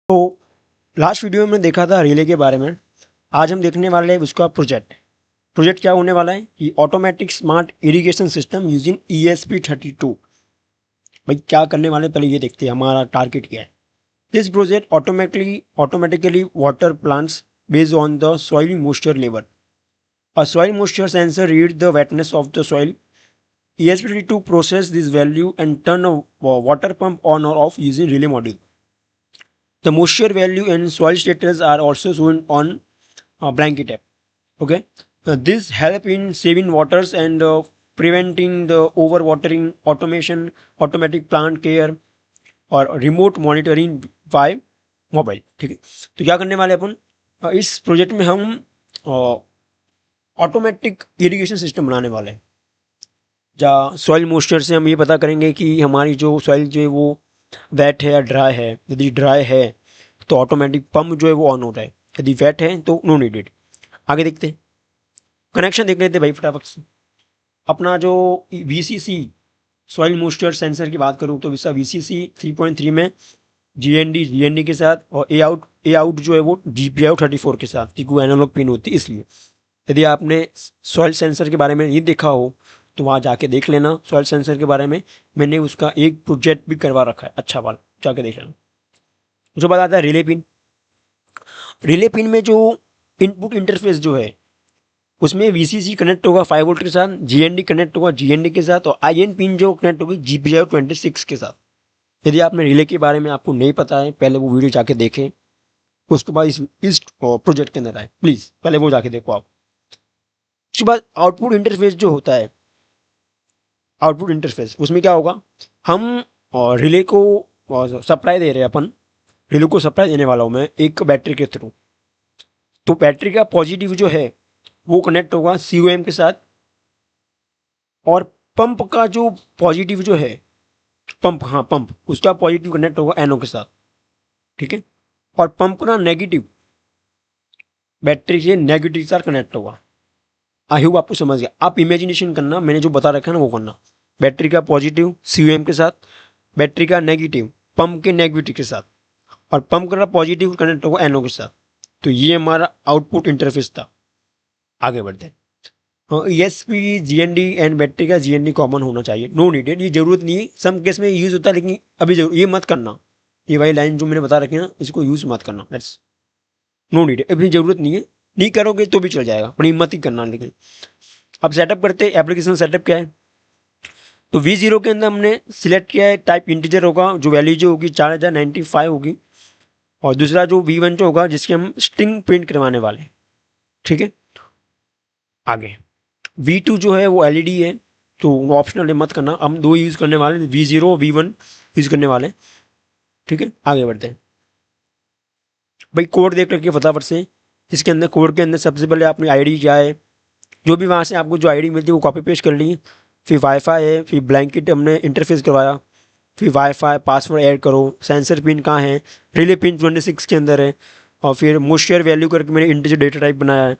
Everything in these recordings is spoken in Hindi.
तो लास्ट वीडियो में देखा था रिले के बारे में। आज हम देखने वाले हैं उसका प्रोजेक्ट क्या होने वाला है कि automatic smart irrigation system using ESP32। भाई क्या करने वाले पहले ये देखते हैं हमारा टारगेट क्या है। This project automatically water plants based on the soil moisture level. A soil moisture sensor reads the wetness of the soil. ESP32 process this value and turn a water pump on or off using relay module. The moisture value and soil status are also shown on blanket app. Okay, this help in saving waters and preventing the overwatering. Automation, automatic plant care और रिमोट मॉनिटरिंग बाय मोबाइल। ठीक है, तो क्या करने वाले अपन इस प्रोजेक्ट में हम ऑटोमेटिक इरिगेशन सिस्टम बनाने वाले हैं। जहाँ सॉइल मॉइस्चर से हम ये पता करेंगे कि हमारी जो सॉइल जो है वो वेट है या ड्राई है। यदि ड्राई है तो ऑटोमेटिक पंप जो है वो ऑन होता है, यदि वेट है तो नो नीडेड। आगे देखते हैं, कनेक्शन देख लेते हैं भाई फटाफट से। अपना जो VCC सॉइल मॉइस्चर सेंसर की बात करूँ तो इसका VCC 3.3 में GND के साथ और ए आउट जो है वो GPIO 34 के साथ, क्योंकि वो एनालॉग पिन होती है इसलिए। यदि आपने सॉइल सेंसर के बारे में नहीं देखा हो तो वहाँ जाके देख लेना। सॉइल सेंसर के बारे में मैंने उसका एक प्रोजेक्ट भी करवा रखा है, अच्छा वाला, जाके देख लेना। जो बात आता है रिले पिन में जो इनपुट इंटरफेस जो है उसमें VCC कनेक्ट होगा 5 वोल्ट के साथ, GND कनेक्ट होगा GND के साथ और IN पिन जो कनेक्ट होगी GPIO 26 के साथ। यदि आपने रिले के बारे में आपको नहीं पता है, पहले वो वीडियो जाके देखें, उसके बाद इस प्रोजेक्ट के अंदर आए, प्लीज पहले वो जाके देखो आप। उसके बाद आउटपुट इंटरफेस जो होता है, आउटपुट इंटरफेस उसमें क्या होगा, हम रिले को सप्लाई दे रहे हैं, अपन रिले को सप्लाई देने वाला हूं मैं एक बैटरी के थ्रू। तो बैटरी का पॉजिटिव जो है वो कनेक्ट होगा COM के साथ और पंप का जो पॉजिटिव जो है पंप उसका पॉजिटिव कनेक्ट होगा NO के साथ। ठीक है, और पंप का नेगेटिव बैटरी से नेगेटिव के साथ कनेक्ट होगा। आई होप आपको समझ गया। आप इमेजिनेशन करना, मैंने जो बता रखा है ना वो करना। बैटरी का पॉजिटिव COM के साथ, बैटरी का नेगेटिव पंप के नेगेटिव के साथ और पंप का पॉजिटिव कनेक्ट होगा NO के साथ। तो ये हमारा आउटपुट इंटरफेस था। आगे बढ़ते हैं। ESP GND एंड बैटरी का GND कॉमन होना चाहिए, नो नीडेड, ये जरूरत नहीं है। सम केस में यूज होता है लेकिन अभी ये मत करना। ये वाली लाइन जो मैंने बता रखी है ना, इसको यूज मत करना, दैट्स नो नीडेड, अभी जरूरत नहीं है। नहीं करोगे तो भी चल जाएगा, पर हिम्मत ही करना। लेकिन अब सेटअप करते हैं, एप्लीकेशन सेटअप क्या है। तो V0 के अंदर हमने सिलेक्ट किया है टाइप इंटीजर होगा, जो वैल्यू जो होगी 4095 होगी। और दूसरा जो V1 जो होगा जिसके हम स्ट्रिंग प्रिंट करवाने वाले हैं। ठीक है, आगे V2 जो है वो LED है, तो वो ऑप्शनल है, मत करना। हम दो यूज करने वाले, V0 V1 यूज करने वाले। ठीक है, आगे बढ़ते हैं भाई। कोड देख करके फटाफट से। इसके अंदर कोड के अंदर सबसे पहले अपनी ID क्या है, जो भी वहाँ से आपको जो ID मिलती है वो कॉपी पेस्ट कर ली। फिर वाईफाई है, फिर ब्लैंकेट हमने इंटरफेस करवाया, फिर वाईफाई पासवर्ड ऐड करो। सेंसर पिन कहाँ है, रिले पिन 26 के अंदर है। और फिर मॉइस्चर वैल्यू करके मैंने इंटीजर डेटा टाइप बनाया है।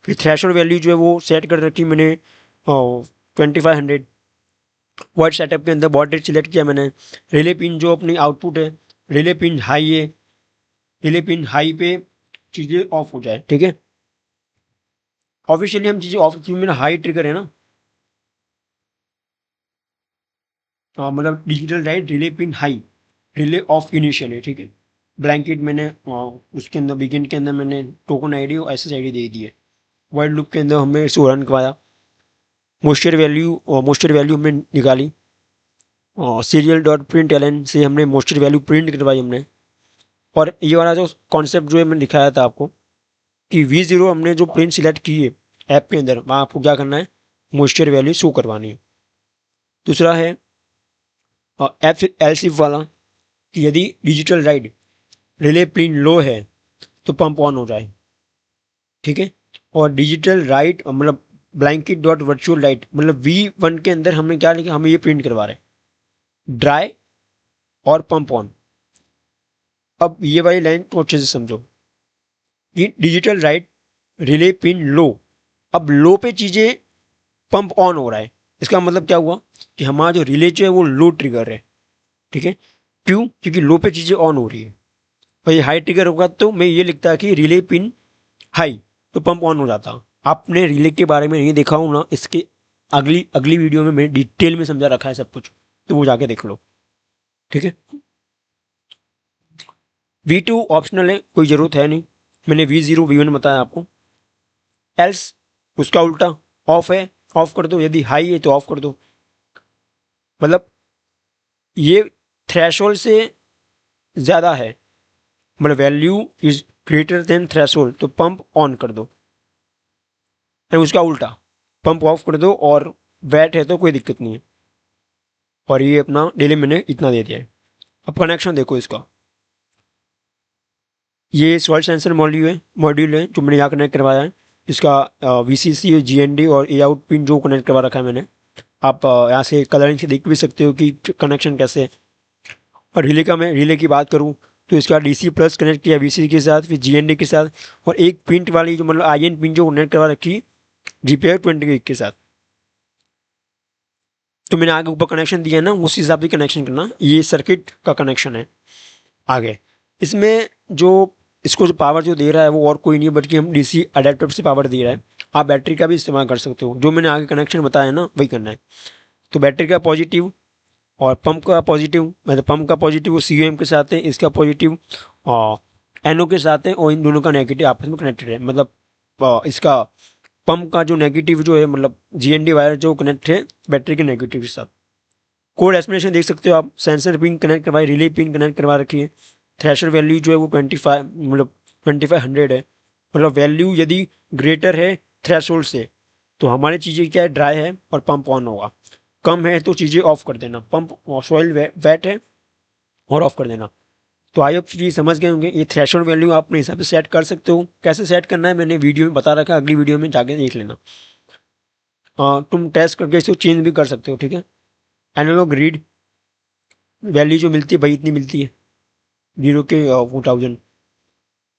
फिर थ्रेशोल्ड वैल्यू जो है वो सेट कर रखी मैंने 2500। वर्ड सेटअप के अंदर बॉड रेट सिलेक्ट किया मैंने। रिले पिन जो अपनी आउटपुट है, रिले पिन हाई है, रिले पिन हाई पे चीज़ें ऑफ हो जाए। ठीक है, ऑफिशियली हम चीज़ें ऑफ, क्योंकि मेरा हाई ट्रिगर है ना, मतलब digital right relay pin high, relay of initial है। ठीक है, ब्लैंकेट मैंने उसके अंदर बिगिन के अंदर मैंने टोकन ID और SSID दे दी है। वर्ड लूप के अंदर हमें इसको रन करवाया। मोस्टर वैल्यू हमने निकाली और serial.println से हमने मोस्टर वैल्यू प्रिंट करवाई हमने। और ये वाला जो कॉन्सेप्ट जो है मैंने दिखाया था आपको कि V0 हमने जो प्रिंट सिलेक्ट की है ऐप के अंदर, वहाँ आपको क्या करना है, मोस्टर वैल्यू शो करवानी है। दूसरा है एफ एलसिफ वाला कि यदि digital right relay pin low है तो पंप ऑन हो जाए। ठीक है, और डिजिटल राइट मतलब ब्लैंकेट डॉट वर्चुअल राइट मतलब V1 के अंदर हमने क्या लिखा, हमें ये प्रिंट करवा रहे हैं ड्राई और पंप ऑन। अब ये वाली लाइन को अच्छे से समझो। ये digital right relay pin low, अब लो पे चीजें पंप ऑन हो रहा है। इसका मतलब क्या हुआ कि हमारा जो रिले जो है वो लो ट्रिगर है। ठीक है, क्यों, क्योंकि लो पे चीजें ऑन हो रही है। और ये हाई ट्रिगर होगा तो मैं ये लिखता कि रिले पिन हाई, तो पंप ऑन हो जाता। आपने रिले के बारे में नहीं देखा हो ना, इसके अगली अगली वीडियो में मैंने डिटेल में समझा रखा है सब कुछ, तो वो जाके देख लो, ठीक है। V2 ऑप्शनल है, कोई ज़रूरत है नहीं, मैंने V0 V1 बताया आपको। एल्स उसका उल्टा, ऑफ है ऑफ कर दो, यदि हाई है तो ऑफ कर दो। मतलब ये थ्रेशोल्ड से ज़्यादा है, मतलब value is greater than threshold, तो पंप ऑन कर दो। और उसका उल्टा, पंप ऑफ कर दो, और वैट है तो कोई दिक्कत नहीं है। और ये अपना डेली मैंने इतना दे दिया है। अब कनेक्शन देखो इसका, ये सॉइल सेंसर मॉड्यूल है जो मैंने यहाँ कनेक्ट करवाया है। इसका VCC, GND और ए आउट पिन जो कनेक्ट करवा रखा है मैंने। आप यहाँ से कलरिंग से देख भी सकते हो कि कनेक्शन कैसे है। और रिले की बात करूँ तो इसका DC प्लस कनेक्ट किया VCC के साथ, फिर GND के साथ, और एक पिन वाली जो मतलब IN पिन जो कनेक्ट करवा रखी GPIO 20 के साथ। तो मैंने आगे ऊपर कनेक्शन दिया है ना, उस हिसाब से कनेक्शन करना। ये सर्किट का कनेक्शन है। आगे इसमें जो इसको जो पावर जो दे रहा है वो और कोई नहीं बल्कि हम DC अडेप्टर से पावर दे रहा है। आप बैटरी का भी इस्तेमाल कर सकते हो, जो मैंने आगे कनेक्शन बताया ना वही करना है। तो बैटरी का पॉजिटिव और पंप का पॉजिटिव, मतलब पंप का पॉजिटिव वो COM के साथ है, इसका पॉजिटिव और NO के साथ है, और इन दोनों का नेगेटिव आपस में कनेक्टेड है। मतलब इसका पंप का जो नेगेटिव जो है, मतलब GND वायर जो कनेक्ट है बैटरी के नेगेटिव के साथ। कोड एक्सप्लेनेशन देख सकते हो आप। सेंसर पिन कनेक्ट करवाई, रिले पिन कनेक्ट करवा रखी है। थ्रेशर वैल्यू जो है वो 25 मतलब 2500 है। मतलब वैल्यू यदि ग्रेटर है थ्रेशोल्ड से तो हमारी चीज़ें क्या है, ड्राई है और पंप ऑन होगा। कम है तो चीज़ें ऑफ कर देना, पंप सॉइल वेट है और ऑफ कर देना। तो आई होप ये समझ गए होंगे। ये थ्रेशोल्ड वैल्यू आप अपने हिसाब से सेट कर सकते हो। कैसे सेट करना है मैंने वीडियो में बता रखा है, अगली वीडियो में जाके देख लेना। तुम टेस्ट करके इसको चेंज भी कर सकते हो, ठीक है। एनालॉग रीड वैल्यू जो मिलती है भाई इतनी मिलती है, 0 के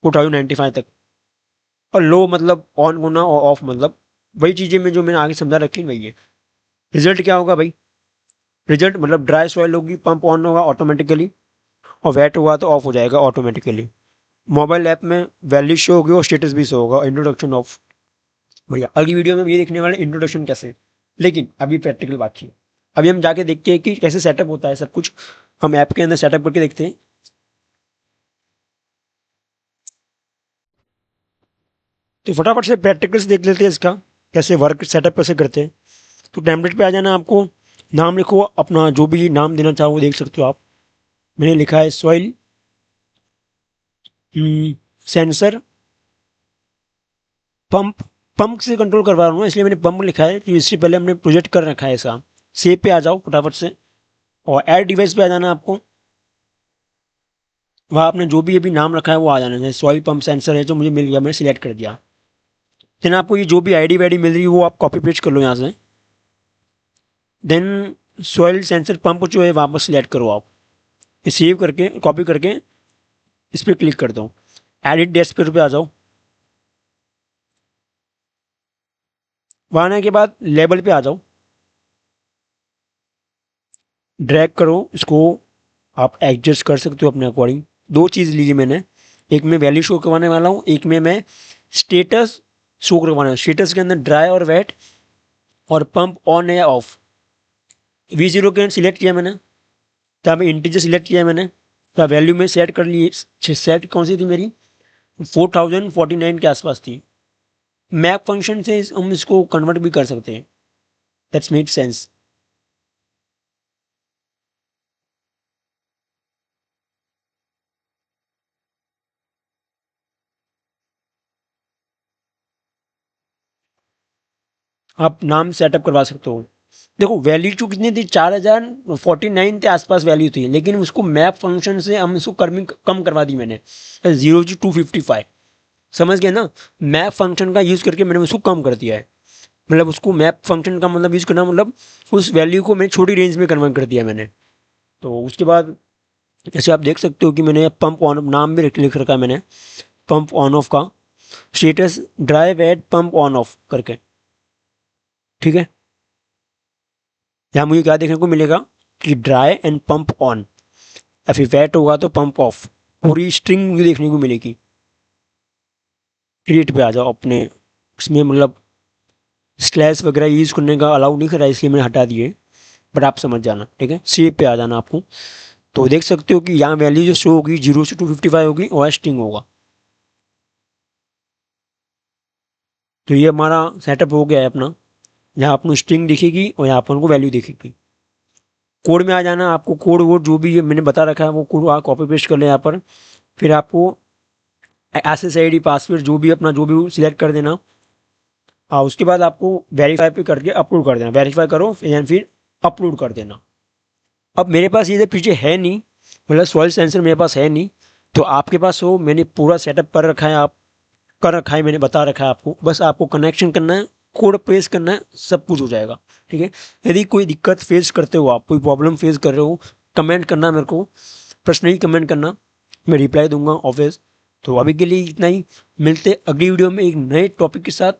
4095 तक। और लो मतलब ऑन होना और ऑफ मतलब वही चीज़ें में जो मैंने आगे समझा रखी वही है। रिजल्ट क्या होगा भाई, रिजल्ट मतलब ड्राई सॉइल होगी पंप ऑन होगा ऑटोमेटिकली, और वेट हुआ तो ऑफ हो जाएगा ऑटोमेटिकली। मोबाइल ऐप में वैल्यू शो होगी और स्टेटस भी शो होगा। इंट्रोडक्शन ऑफ, भैया अगली वीडियो में ये देखने वाले इंट्रोडक्शन कैसे, लेकिन अभी प्रैक्टिकल बाकी है। अभी हम जाके देखते हैं कि कैसे सेटअप होता है सब कुछ। हम ऐप के अंदर सेटअप करके देखते हैं। तो फटाफट से प्रैक्टिकल्स देख लेते हैं इसका, कैसे वर्क सेटअप कैसे करते हैं। तो टेम्पलेट पे आ जाना, आपको नाम लिखो अपना, जो भी नाम देना चाहो वो देख सकते हो आप। मैंने लिखा है सॉइल सेंसर पंप। पंप से कंट्रोल करवा रहा हूँ इसलिए मैंने पंप लिखा है, कि इससे पहले हमने प्रोजेक्ट कर रखा है ऐसा। सेव पे आ जाओ फटाफट से, और ऐड डिवाइस पे आ जाना आपको। वहाँ आपने जो भी अभी नाम रखा है वो आ जाना है। सॉइल पंप सेंसर है जो मुझे मिल गया, मैंने सिलेक्ट कर दिया। देन आपको ये जो भी आईडी वाईडी मिल रही है वो आप कॉपी पेस्ट कर लो यहाँ से। देन सॉइल सेंसर पंप जो है वापस सिलेक्ट करो आप, ये सेव करके कॉपी करके इस पर क्लिक कर दो। एडिट डैशबोर्ड पे आ जाओ। वहाँ आने के बाद लेबल पे आ जाओ, ड्रैग करो इसको, आप एडजस्ट कर सकते हो अपने अकॉर्डिंग। दो चीज़ लीजिए मैंने, एक में वैल्यू शो करवाने वाला हूँ, एक में मैं स्टेटस शो करवाना है। स्टेटस के अंदर ड्राई और वेट और पंप ऑन है या ऑफ। V0 के सिलेक्ट किया मैंने, तब इंटीजर सिलेक्ट किया मैंने, तो वैल्यू में सेट कर ली। सेट कौन सी थी मेरी, 4049 के आसपास थी। मैप फंक्शन से हम इसको कन्वर्ट भी कर सकते हैं, दैट्स मेक सेंस। आप नाम सेटअप करवा सकते हो। देखो वैल्यू जो कितनी थी, 4049 के आसपास वैल्यू थी, लेकिन उसको मैप फंक्शन से हम इसको कम करवा दी मैंने, 0 to 255। समझ गए ना, मैप फंक्शन का यूज़ करके मैंने उसको कम कर दिया है। मतलब उसको मैप फंक्शन का मतलब यूज़ करना, मतलब उस वैल्यू को मैंने छोटी रेंज में कन्वर्ट कर दिया मैंने। तो उसके बाद जैसे आप देख सकते हो कि मैंने पंप ऑन नाम भी लिख रखा है मैंने, पंप ऑन ऑफ का status dry wet pump on off करके, ठीक है। यहाँ मुझे क्या देखने को मिलेगा कि ड्राई एंड पंप ऑन, या फिर वेट होगा तो पंप ऑफ। पूरी स्ट्रिंग भी देखने को मिलेगी। क्रिएट पे आ जाओ अपने, इसमें मतलब स्लैश वगैरह यूज़ करने का अलाउ नहीं करा, इसलिए मैंने हटा दिए, बट आप समझ जाना, ठीक है। सेव पे आ जाना आपको, तो देख सकते हो कि यहाँ वैल्यू जो शो होगी 0 से 255 होगी और स्ट्रिंग होगा। तो ये हमारा सेटअप हो गया है अपना। यहाँ आपको स्ट्रिंग दिखेगी और यहाँ पर उनको वैल्यू दिखेगी। कोड में आ जाना, आपको कोड वोड जो भी मैंने बता रखा है वो कोड आप कॉपी पेस्ट कर लें यहाँ पर। फिर आपको SSID पासवर्ड जो भी अपना जो भी सिलेक्ट कर देना। हाँ, उसके बाद आपको वेरीफाई पे करके अपलोड कर देना, वेरीफाई करो फिर अपलोड कर देना। अब मेरे पास ये फीचर है नहीं, मतलब सॉइल सेंसर मेरे पास है नहीं, तो आपके पास हो, मैंने पूरा सेटअप कर रखा है, आप कर रखा है, मैंने बता रखा है आपको, बस आपको कनेक्शन करना है, कोड पेश करना है, सब कुछ हो जाएगा, ठीक है। यदि कोई दिक्कत फेस करते हो, आप कोई प्रॉब्लम फेस कर रहे हो, कमेंट करना मेरे को, पर्सनली कमेंट करना, मैं रिप्लाई दूंगा ऑफिस। तो अभी के लिए इतना ही, मिलते अगली वीडियो में एक नए टॉपिक के साथ।